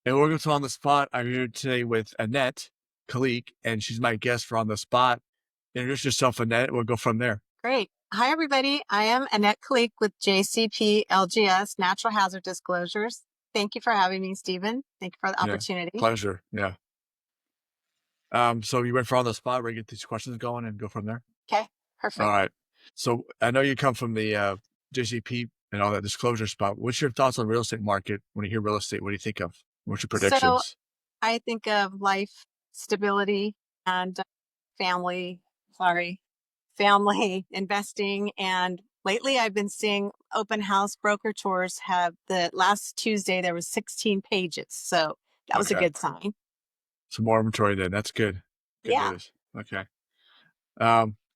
And we're going to On the Spot. I'm here today with Annette Khaliq, and she's my guest for On the Spot. Introduce yourself, Annette. We'll go from there. Great. Hi, everybody. I am Annette Khaliq with JCP LGS Natural Hazard Disclosures. Thank you for having me, Stephen. Thank you for the Yeah, opportunity. pleasure. Yeah. So you went for On the Spot. We're going to get these questions going and go from there. Okay, All perfect. right. So I know you come from the JCP and all that disclosure spot. What's your thoughts on real estate market? When you hear real estate, what do you think of? What's your So predictions? I think of life stability and family, family investing. And lately I've been seeing open house broker tours have the last Tuesday, there was 16 pages. So that was a Okay. good sign. Some more inventory then. That's good. Good Yeah, news. Okay.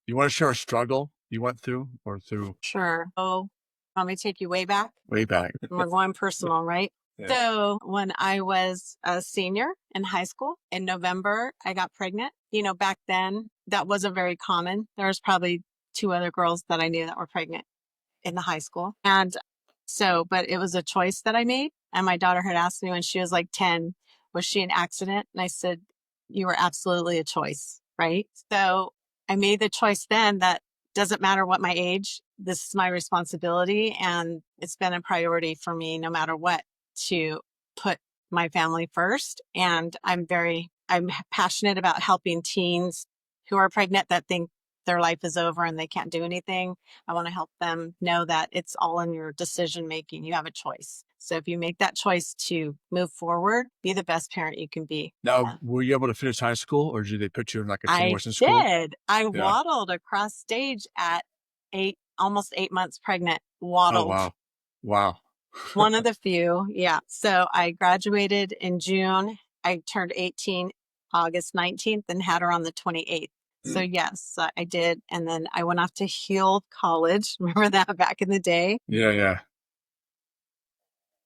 You want to share a struggle you went through or through sure. Oh, want me to take you way back? way back? We're going personal, right? Yeah. So when I was a senior in high school in November, I got pregnant. Back then that wasn't very common. There was probably two other girls that I knew that were pregnant in the high school. And so, but it was a choice that I made. And my daughter had asked me when she was like 10, was she an accident? And I said, you were absolutely a choice, right? So I made the choice then that doesn't matter what my age, this is my responsibility. And it's been a priority for me no matter what to put my family first. And I'm passionate about helping teens who are pregnant that think their life is over and they can't do anything. I want to help them know that it's all in your decision making. You have a choice. So if you make that choice to move forward, be the best parent you can be. Now, Yeah. were you able to finish high school or did they put you in like a I continuation school? did. I Yeah. waddled across stage at almost 8 months pregnant, Oh, waddled. wow. Wow. One of the few. Yeah. So I graduated in June. I turned 18 August 19th and had her on the 28th. So yes, I did. And then I went off to Heald College. Remember that back in the day? Yeah, yeah.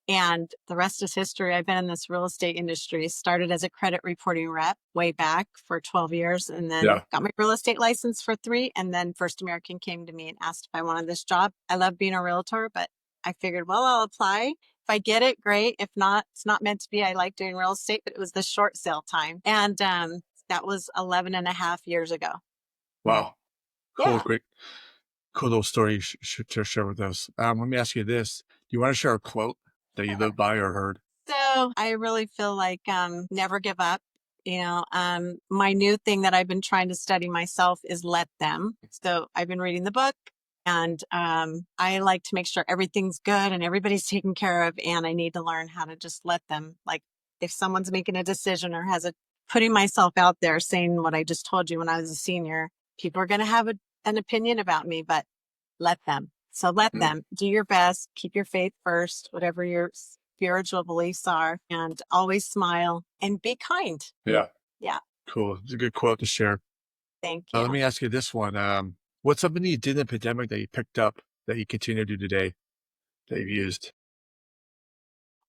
And the rest is history. I've been in this real estate industry, started as a credit reporting rep way back for 12 years, and then Yeah. got my real estate license for 3. And then First American came to me and asked if I wanted this job. I love being a realtor, but I figured, well, I'll apply. If I get it, great. If not, it's not meant to be. I like doing real estate, but it was the short sale time. And that was 11 and a half years ago. Wow. Cool. Yeah. Great. Cool little story you should share with us. Let me ask you this. Do you want to share a quote that you lived by or heard? So I really feel like never give up. My new thing that I've been trying to study myself is let them. So I've been reading the book and I like to make sure everything's good and everybody's taken care of. And I need to learn how to just let them. Like if someone's making a decision or putting myself out there saying what I just told you when I was a senior, people are going to have an opinion about me, but let them. So let Mm. them do your best, keep your faith first, whatever your spiritual beliefs are, and always smile and be kind. Yeah. Yeah. Cool. It's a good quote to share. Thank Let you. me ask you this one. What's something you did in the pandemic that you picked up that you continue to do today that you've used?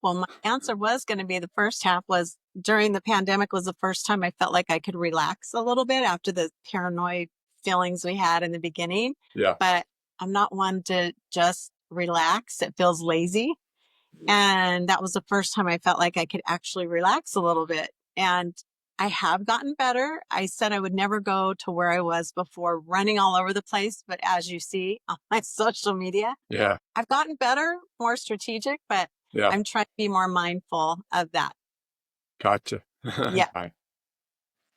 Well, my answer was going to be the first half was during the pandemic was the first time I felt like I could relax a little bit after the paranoid feelings we had in the beginning. Yeah. But I'm not one to just relax. It feels lazy. And that was the first time I felt like I could actually relax a little bit. And I have gotten better. I said I would never go to where I was before running all over the place. But as you see on my social media, Yeah. I've gotten better, more strategic, but Yeah. I'm trying to be more mindful of that. Gotcha. Yeah. Fine.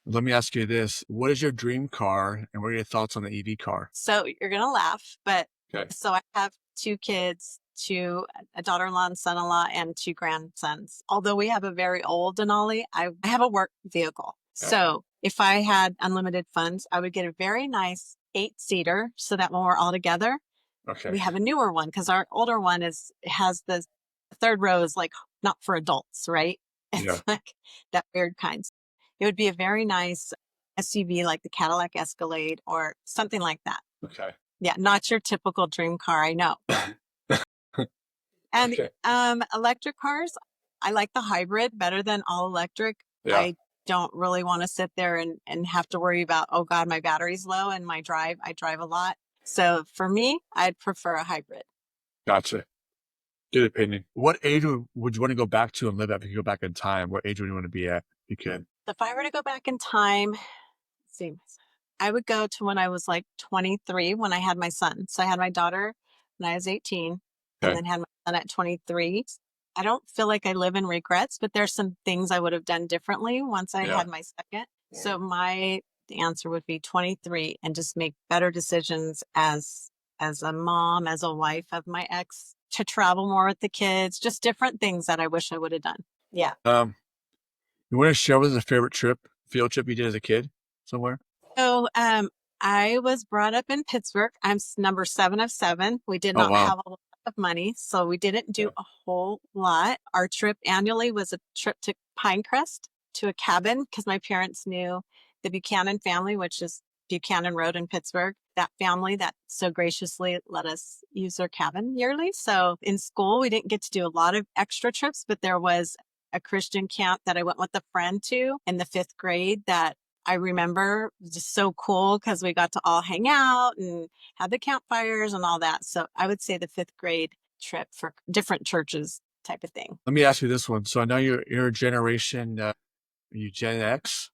Let me ask you this. What is your dream car and what are your thoughts on the EV car? So you're going to laugh, but Okay. so I have 2 kids, a daughter-in-law and son-in-law, and 2 grandsons. Although we have a very old Denali, I have a work vehicle. Yeah. So if I had unlimited funds, I would get a very nice 8-seater so that when we're all together, Okay. we have a newer one because our older one has the third row is like not for adults, right? It's Yeah. like that weird kind. It would be a very nice SUV like the Cadillac Escalade or something like that. Okay. Yeah, not your typical dream car, I know. And Okay. electric cars, I like the hybrid better than all electric. Yeah. I don't really want to sit there and have to worry about, oh God, my battery's low and I drive a lot. So for me, I'd prefer a hybrid. Gotcha. Good opinion. What age would you want to go back to and live at if you could go back in time? What age would you want to be at if you could? If I were to go back in time, let's see, I would go to when I was like 23 when I had my son. So I had my daughter when I was 18 and Okay. then had my son at 23. I don't feel like I live in regrets, but there's some things I would have done differently once I Yeah. had my second. So my answer would be 23 and just make better decisions as a mom, as a wife of my ex, to travel more with the kids, just different things that I wish I would have done. Yeah. You want to share with us a favorite field trip you did as a kid somewhere? So, I was brought up in Pittsburgh. I'm number 7 of 7. We did Oh not wow. have a lot of money, so we didn't do Yeah. a whole lot. Our trip annually was a trip to Pinecrest to a cabin because my parents knew the Buchanan family, which is Buchanan Road in Pittsburgh, that family that so graciously let us use their cabin yearly. So in school, we didn't get to do a lot of extra trips, but there was a Christian camp that I went with a friend to in the 5th grade that I remember just so cool because we got to all hang out and have the campfires and all that. So I would say the 5th grade trip for different churches type of thing. Let me ask you this one. So I know you're a generation, you Gen X,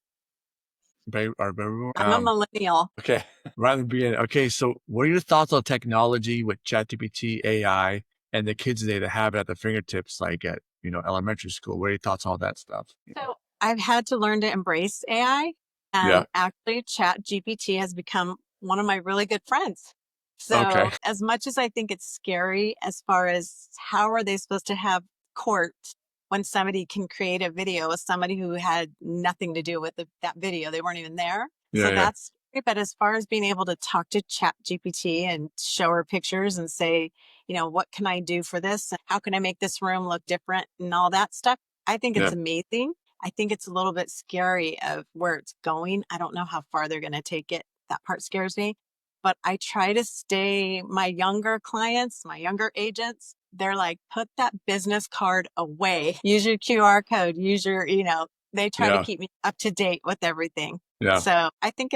or baby. I'm a millennial. Okay. Rather than being okay. So what are your thoughts on technology with ChatGPT, AI, and the kids today that have it at their fingertips, like at elementary school? What are your thoughts on all that stuff? So I've had to learn to embrace AI, Yeah. and actually, Chat GPT has become one of my really good friends. Okay. So, as much as I think it's scary, as far as how are they supposed to have court when somebody can create a video with somebody who had nothing to do with that video, they weren't even there. Yeah. So Yeah. that's scary. But as far as being able to talk to Chat GPT and show her pictures and say, what can I do for this? How can I make this room look different and all that stuff? I think it's Yeah. amazing. I think it's a little bit scary of where it's going. I don't know how far they're going to take it. That part scares me. But I try to stay, my younger clients, my younger agents, they're like, put that business card away. Use your QR code, they try to Yeah. keep me up to date with everything. Yeah. So I think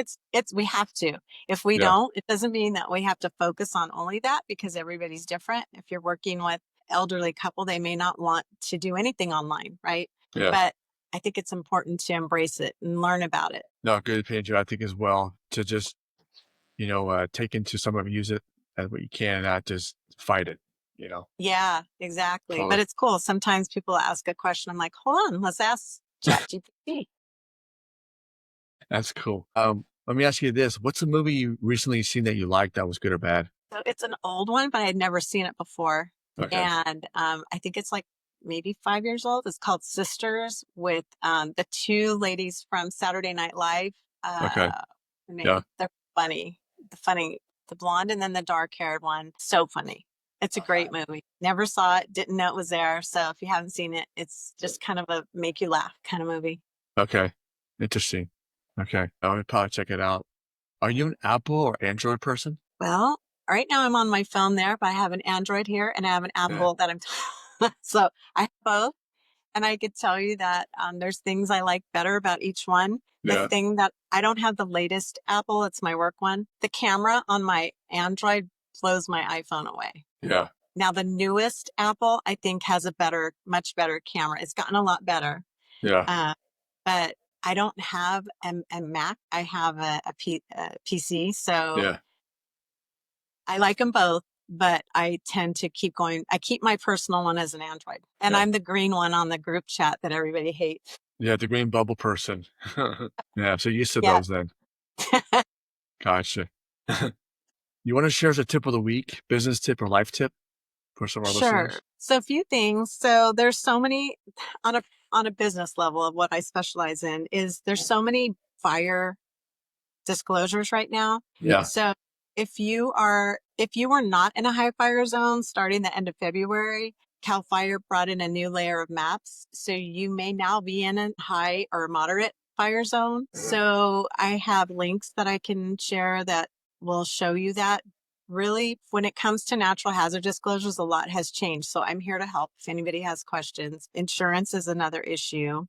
we have to. If we Yeah. don't, it doesn't mean that we have to focus on only that because everybody's different. If you're working with elderly couple, they may not want to do anything online, right? Yeah. But I think it's important to embrace it and learn about it. No, good opinion, Joe. I think as well to just take into some of it, use it as what you can, not just fight it. You know, Yeah, exactly. But totally. it's cool. Sometimes people ask a question. I'm like, hold on, let's ask ChatGPT. That's cool. Let me ask you this: what's a movie you recently seen that you liked that was good or bad? So it's an old one, but I had never seen it before. Okay. And I think it's like maybe 5 years old. It's called Sisters with the two ladies from Saturday Night Live. Okay. The Yeah. name. They're funny. The blonde and then the dark haired one. So funny. It's a great movie. Never saw it, didn't know it was there. So if you haven't seen it, it's just kind of a make you laugh kind of movie. Okay. Interesting. Okay. I would probably check it out. Are you an Apple or Android person? Well, right now I'm on my phone there, but I have an Android here and I have an Yeah. Apple that I'm so I have both. And I could tell you that there's things I like better about each one. The Yeah. thing that I don't have the latest Apple, it's my work one. The camera on my Android blows my iPhone away. Yeah. Now, the newest Apple, I think, has much better camera. It's gotten a lot better. Yeah. Uh, but I don't have a Mac. I have a PC. So Yeah. I like them both, but I tend to keep going. I keep my personal one as an Android, and Yeah. I'm the green one on the group chat that everybody hates. Yeah. The green bubble person. Yeah. So you used to Yeah. those then. Gotcha. You want to share as a tip of the week, business tip or life tip for some of our Sure. listeners? So a few things. So there's so many on a business level of what I specialize in is there's so many fire disclosures right now. Yeah. So if you were not in a high fire zone starting the end of February, Cal Fire brought in a new layer of maps. So you may now be in a high or moderate fire zone. So I have links that I can share that will show you that. Really, when it comes to natural hazard disclosures, a lot has changed. So I'm here to help if anybody has questions. Insurance is another issue.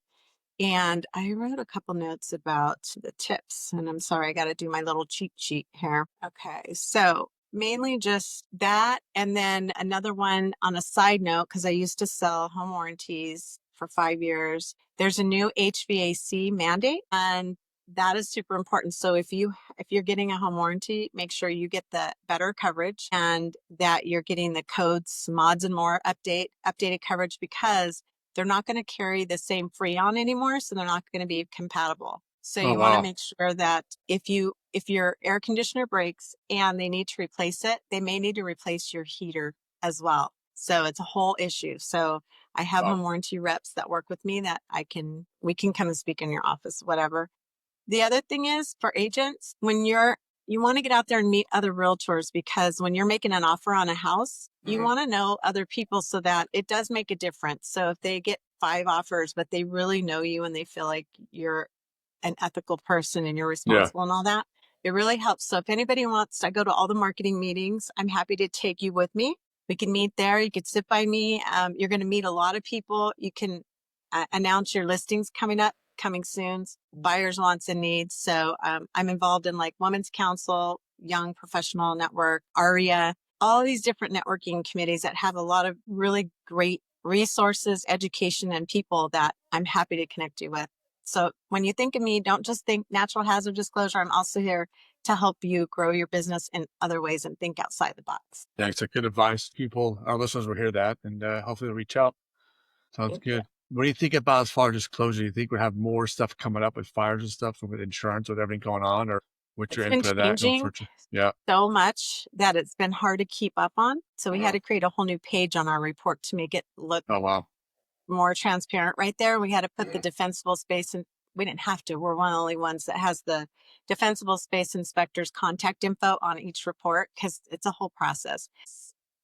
And I wrote a couple notes about the tips, and I'm sorry, I got to do my little cheat sheet here. Okay, so Mainly just that. And then another one on a side note, because I used to sell home warranties for 5 years. There's a new HVAC mandate, and that is super important. So if you're getting a home warranty, make sure you get the better coverage and that you're getting the codes, mods and more updated coverage, because they're not going to carry the same Freon anymore, so they're not going to be compatible. So Oh, you want to wow. make sure that if your air conditioner breaks and they need to replace it, they may need to replace your heater as well. So it's a whole issue. So I have Wow. home warranty reps that work with me that we can come and speak in your office, whatever. The other thing is for agents, you want to get out there and meet other realtors, because when you're making an offer on a house, you Mhm. want to know other people so that it does make a difference. So if they get 5 offers, but they really know you and they feel like you're an ethical person and you're Yeah. responsible and all that, it really helps. So if anybody wants, I go to all the marketing meetings. I'm happy to take you with me. We can meet there. You could sit by me. You're going to meet a lot of people. You can announce your listings coming soon, buyers wants and needs. So I'm involved in like Women's Council, Young Professional Network, ARIA, all these different networking committees that have a lot of really great resources, education, and people that I'm happy to connect you with. So when you think of me, don't just think natural hazard disclosure. I'm also here to help you grow your business in other ways and think outside the box. Thanks. It's good advice. People, our listeners will hear that and hopefully they'll reach out. Sounds Thank you. good. What do you think about as far as disclosure? Do you think we have more stuff coming up with fires and stuff with insurance with everything going on, or what's your It's been input of that going changing forward? Yeah. so much that it's been hard to keep up on. So we had Uh-huh. to create a whole new page on our report to make it look Oh, wow. more transparent right there. We had to put the defensible space in. We didn't have to. We're one of the only ones that has the defensible space inspector's contact info on each report, because it's a whole process.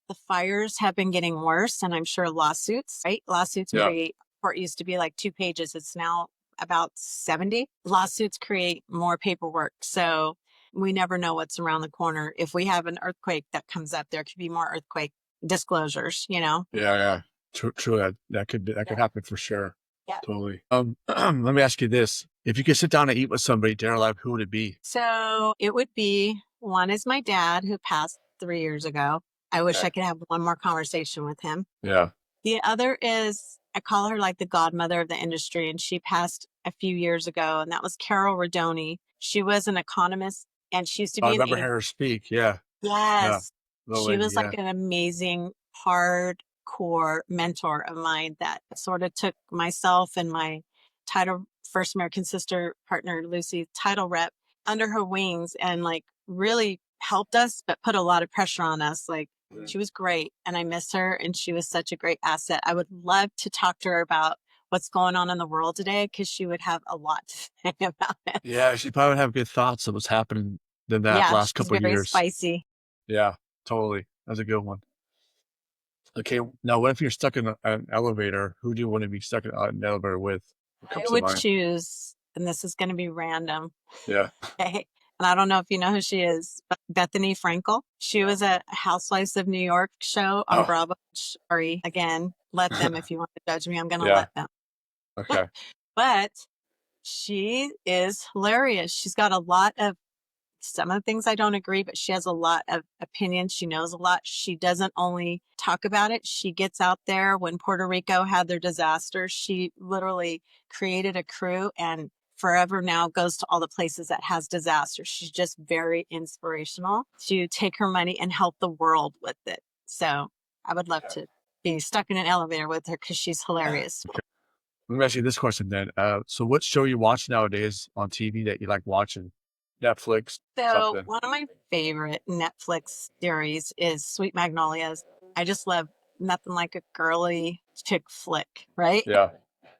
The fires have been getting worse, and I'm sure lawsuits, right? Lawsuits Yeah. create, report used to be like 2 pages. It's now about 70. Lawsuits create more paperwork. So we never know what's around the corner. If we have an earthquake that comes up, there could be more earthquake disclosures, you know? Yeah. Yeah. True. True. That Yeah. could happen for sure. Yeah. Totally. Let me ask you this: if you could sit down and eat with somebody dead or alive, who would it be? So it would be, one is my dad, who passed 3 years ago. I wish I Okay. could have one more conversation with him. Yeah. The other is, I call her like the godmother of the industry, and she passed a few years ago, and that was Carol Rodoni. She was an economist, and she used to I be an remember agent. her speak. Yeah. Yeah. Yes. Little She lady. was like Yeah. an amazing hardcore mentor of mine that sort of took myself and my title first American sister partner, Lucy, title rep, under her wings and like really helped us, but put a lot of pressure on us. Like, she was great and I miss her, and she was such a great asset. I would love to talk to her about what's going on in the world today, because she would have a lot to say about it. Yeah. She probably would have good thoughts of what's happening in that Yeah, last she's couple of very years. spicy. Yeah. Totally. That's a good one. Okay, now what if you're stuck in an elevator? Who do you want to be stuck in an elevator with? What I comes to would mind? choose, and this is going to be random, Yeah. okay? And I don't know if you know who she is, but Bethany Frankel. She was a Housewives of New York show on Oh, Bravo. Sorry, again, let them, if you want to judge me, I'm going to yeah. let them. Okay. But she is hilarious. She's got a lot of, some of the things I don't agree, but she has a lot of opinions. She knows a lot. She doesn't only talk about it, she gets out there. When Puerto Rico had their disaster, she literally created a crew and forever now goes to all the places that has disasters. She's just very inspirational to take her money and help the world with it. So I would love to be stuck in an elevator with her because she's hilarious. Okay. Let me ask you this question then. So what show you watch nowadays on TV that you like watching? Netflix, So something. one of my favorite Netflix series is Sweet Magnolias. I just love, nothing like a girly chick flick, right? Yeah.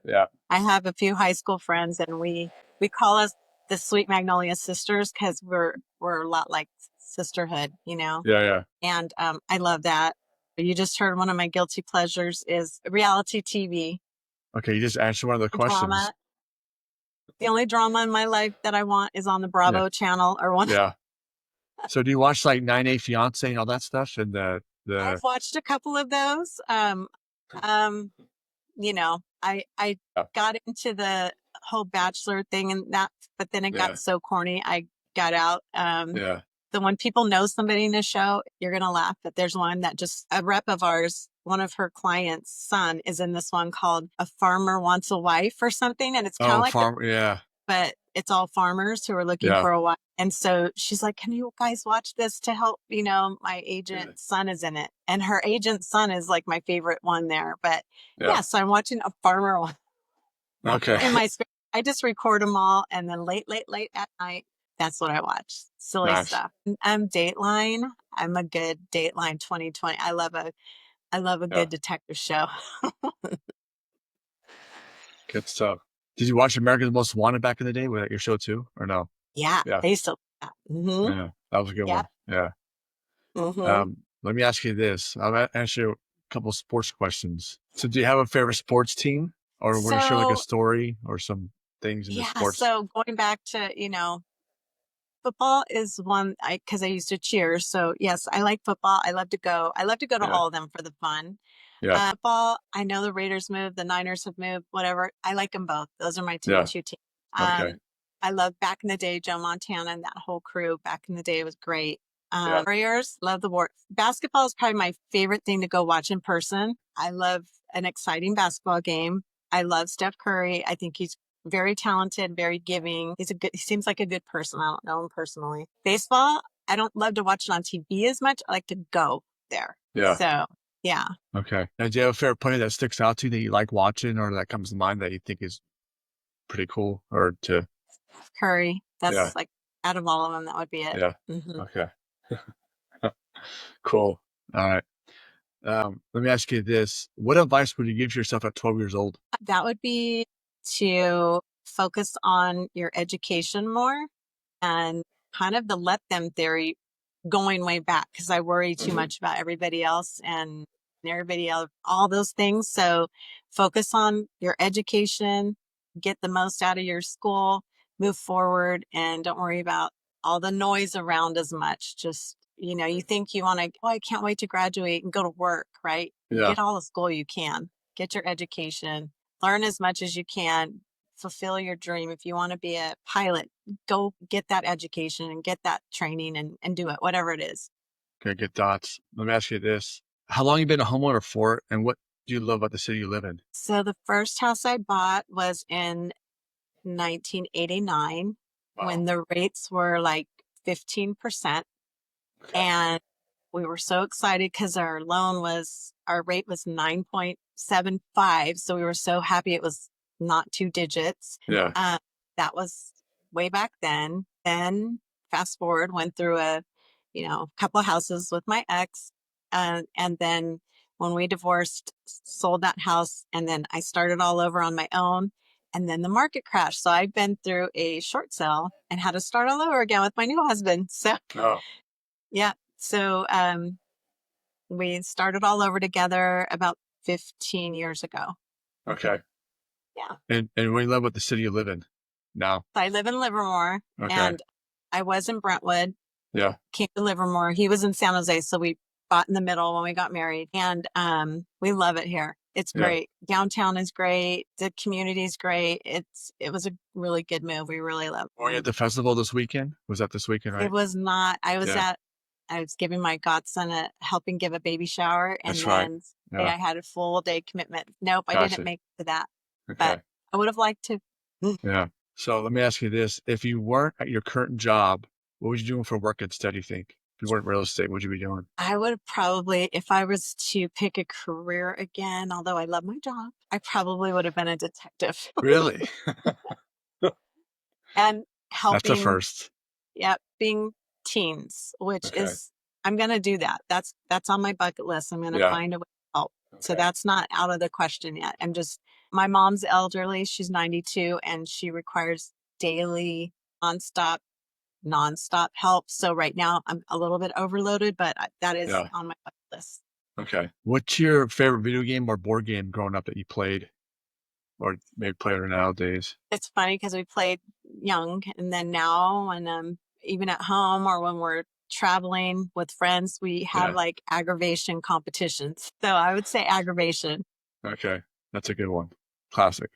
Yeah. I have a few high school friends, and we call us the Sweet Magnolia sisters, because we're a lot like sisterhood, you know. Yeah. Yeah. And I love that. You just heard one of my guilty pleasures is reality TV Okay, you just answered one of the questions. drama. The only drama in my life that I want is on the Yeah. Bravo channel or one. Yeah. So do you watch like 9A Fiance and all that stuff? And the I've watched a couple of those. Um, I yeah. got into the whole bachelor thing and that, but then it got Yeah. so corny. I got out. Yeah. So when people know somebody in a show, you're going to laugh. But there's one that just a rep of ours, one of her clients' son is in this one called A Farmer Wants a Wife or something. And it's kind of Oh, like that, farm. Yeah. but it's all farmers who are looking Yeah. for a wife. And so she's like, can you guys watch this to help? My Yeah. agent's son is in it. And her agent's son is like my favorite one there. But Yeah. yeah, so I'm watching A Farmer Okay. in my spare. I just record them all, and then late at night, that's what I watch. Silly Nice. stuff. I'm Dateline. I'm a good Dateline 2020. I love a Yeah. good detective show. Good stuff. Did you watch America's Most Wanted back in the day? Was that your show too, or no? Yeah, Yeah. I used to. Mm-hmm. Yeah. That was a good Yep. one. Yeah. Mm-hmm. Let me ask you this. I'll ask you a couple sports questions. So do you have a favorite sports team, or want to share like a So story or some things in the yeah, sports? so going back to football is one because I used to cheer. So yes, I like football. I love to go. I love to go to Yeah. all of them for the fun. Yeah. Football, I know the Raiders moved, the Niners have moved, whatever. I like them both. Those are my Yeah. two teams. Okay. I love back in the day, Joe Montana and that whole crew back in the day was great. Yeah. Warriors, love the war. Basketball is probably my favorite thing to go watch in person. I love an exciting basketball game. I love Steph Curry. I think he's very talented, very giving. He seems like a good person. I don't know him personally. Baseball, I don't love to watch it on TV as much. I like to go there. Yeah. So yeah. Okay. And do you have a favorite player that sticks out to you that you like watching, or that comes to mind that you think is pretty cool, or to? Curry. Yeah. That's like out of all of them, that would be it. Yeah. Hmm. Okay. Cool. All right. Let me ask you this. What advice would you give to yourself at 12 years old? That would be to focus on your education more and kind of the let them theory going way back because I worry too much about everybody else and everybody else, all those things. So focus on your education, get the most out of your school, move forward, and don't worry about all the noise around as much. Just, you think you want to, oh, I can't wait to graduate and go to work, right? Yeah. Get all the school you can, get your education, learn as much as you can, fulfill your dream. If you want to be a pilot, go get that education and get that training and do it, whatever it is. Okay. Good thoughts. Let me ask you this. How long you been a homeowner for, and what do you love about the city you live in? So the first house I bought was in 1989 Wow. when the rates were like 15%. Okay. And we were so excited because our rate was 9.75. So we were so happy it was not two digits. Yeah. Uh, that was way back then. Then fast forward, went through couple of houses with my ex. And then when we divorced, sold that house. And then I started all over on my own. And then the market crashed. So I've been through a short sale and had to start all over again with my new husband. So Oh. yeah. So we started all over together about 15 years ago. Okay. Yeah. And what do you love about the city you live in now? So I live in Livermore Okay. and I was in Brentwood, Yeah. came to Livermore. He was in San Jose. So we bought in the middle when we got married. And we love it here. It's Yeah. great. Downtown is great. The community is great. It was a really good move. We really love Were you at it. the festival this weekend? Was that this weekend, It right? was not, Yeah. I was giving my godson helping give a baby shower. And That's right. then today Yeah. I had a full day commitment. Nope, I didn't Gotcha. make it to that, but Okay. I would have liked to. Yeah. So let me ask you this. If you weren't at your current job, what was you doing for work instead, you think? If you weren't real estate, what would you be doing? I would probably, if I was to pick a career again, although I love my job, I probably would have been a detective Really? and That's a helping, first. yeah, being teens, which Okay. is, I'm going to do that. That's on my bucket list. I'm going to Yeah. find a way to help. So Okay. that's not out of the question yet. My mom's elderly. She's 92 and she requires daily nonstop help. So right now I'm a little bit overloaded, but that is Yeah. on my bucket list. Okay. What's your favorite video game or board game growing up that you played, or maybe play it nowadays? It's funny because we played young and then now when even at home or when we're traveling with friends, we have Yeah. like aggravation competitions. So I would say aggravation. Okay. That's a good one. Classic.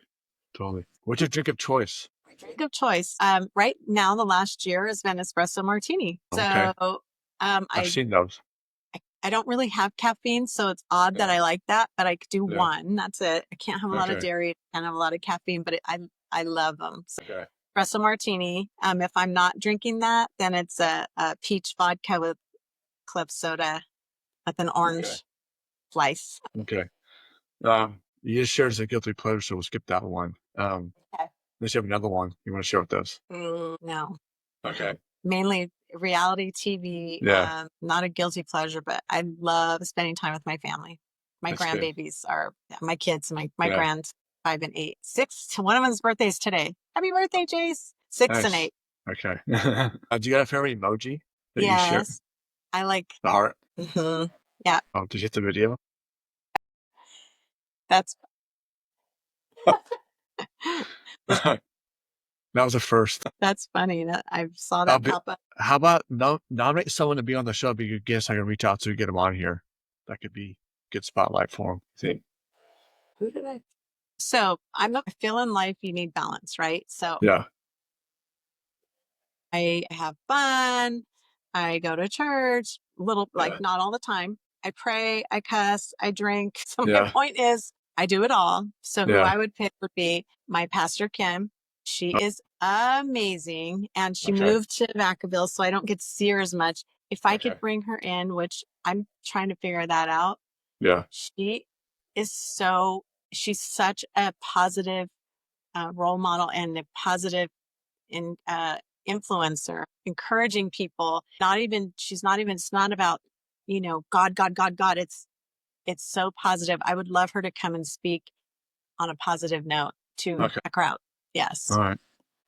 Totally. What's your drink of choice? drink of choice, right now, the last year has been espresso martini. Okay. So I've I seen those. I don't really have caffeine, so it's odd that Yeah. I like that, but I could do Yeah. one. That's it. I can't have a lot of Okay. dairy, can't have a lot of caffeine, but I love them. So Okay. espresso martini. If I'm not drinking that, then it's a peach vodka with club soda with an Okay. orange slice. Okay. You just shared as a guilty pleasure, so we'll skip that one. Okay. Unless you have another one you want to share with us. No, Okay. mainly reality TV. Yeah, Not a guilty pleasure, but I love spending time with my family. My that's good. grandbabies are my kids, my Yeah, grands, 5 and 8. 6, one of them's birthday is today. Happy birthday, Jace. 6 and nice. 8. Okay. Do you got a favorite emoji that you share? Yes. I like, The heart? mhm. Yeah, Oh, did you get the video? that's, That was a first. that's funny that I saw I'll that be, pop up. how about nominate someone to be on the show, be a good guest I can reach out to get them on here. That could be good spotlight for them. See? Who did I? So I feel in life you need balance, right? So Yeah, I have fun. I go to church, little, like yeah, not all the time. I pray, I cuss, I drink. So my yeah, point is, I do it all. So who yeah. I would pick would be my pastor Kim. She Oh, is amazing, and she okay, moved to Vacaville, so I don't get to see her as much. If I okay. could bring her in, which I'm trying to figure that out, Yeah, she is so she's such a positive role model and a positive in influencer, encouraging people. Not even she's not even it's not about God, God, God, God. It's so positive. I would love her to come and speak on a positive note to okay. a crowd. All Yes, right.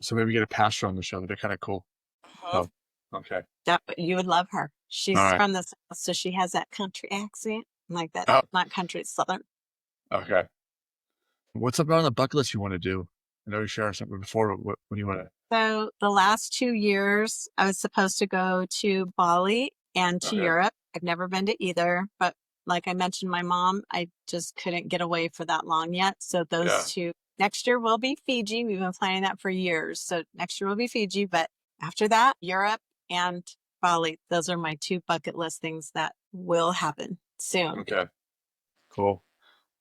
So maybe get a pastor on the show. That'd be kind of cool. uh-huh. So, okay. That you would love her. All She's right. from the South, so she has that country accent, like that. Oh, Not country, it's southern. okay. What's up on the bucket list you want to do? I know you shared something before. What do you want to? So the last 2 years, I was supposed to go to Bali and to Okay. Europe. I've never been to either, but like I mentioned, my mom, I just couldn't get away for that long yet. So those Yeah. two, next year will be Fiji. We've been planning that for years. So next year will be Fiji, but after that, Europe and Bali. Those are my two bucket list things that will happen soon. Okay. Cool.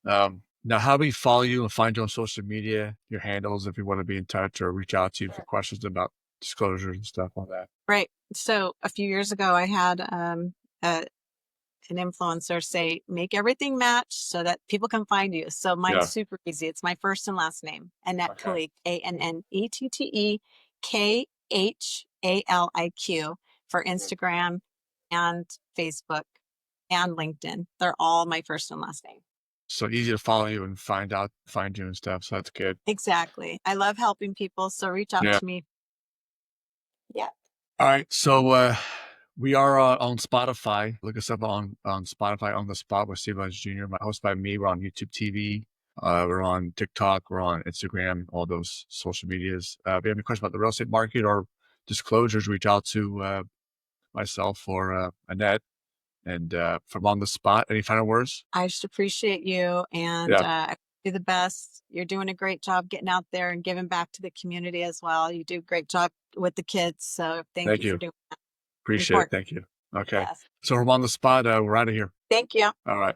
Now, how do we follow you and find you on social media? Your handles, if you want to be in touch or reach out to you for questions about disclosures and stuff like that. Right. So a few years ago, I had a an influencer say, make everything match so that people can find you. So mine's Yeah. super easy. It's my first and last name, Annette Okay. Khaliq, ANNETTEKHALIQ for Instagram and Facebook and LinkedIn. They're all my first and last name. So easy to follow you and find you and stuff. So that's good. Exactly. I love helping people. So reach out Yeah. to me. Yeah. All right. So we are on Spotify. Look us up on Spotify on the spot with Steve Lynch Jr. Hosted by me. We're on YouTube TV. We're on TikTok. We're on Instagram. All those social medias. If you have any questions about the real estate market or disclosures, reach out to myself or Annette. And from on the spot, any final words? I just appreciate you and Yeah. I do the best. You're doing a great job getting out there and giving back to the community as well. You do a great job with the kids. So thank Thank you for you. doing that. Appreciate it. Important. Thank you. Okay. Yes. So from on the spot, we're out of here. Thank you. All right.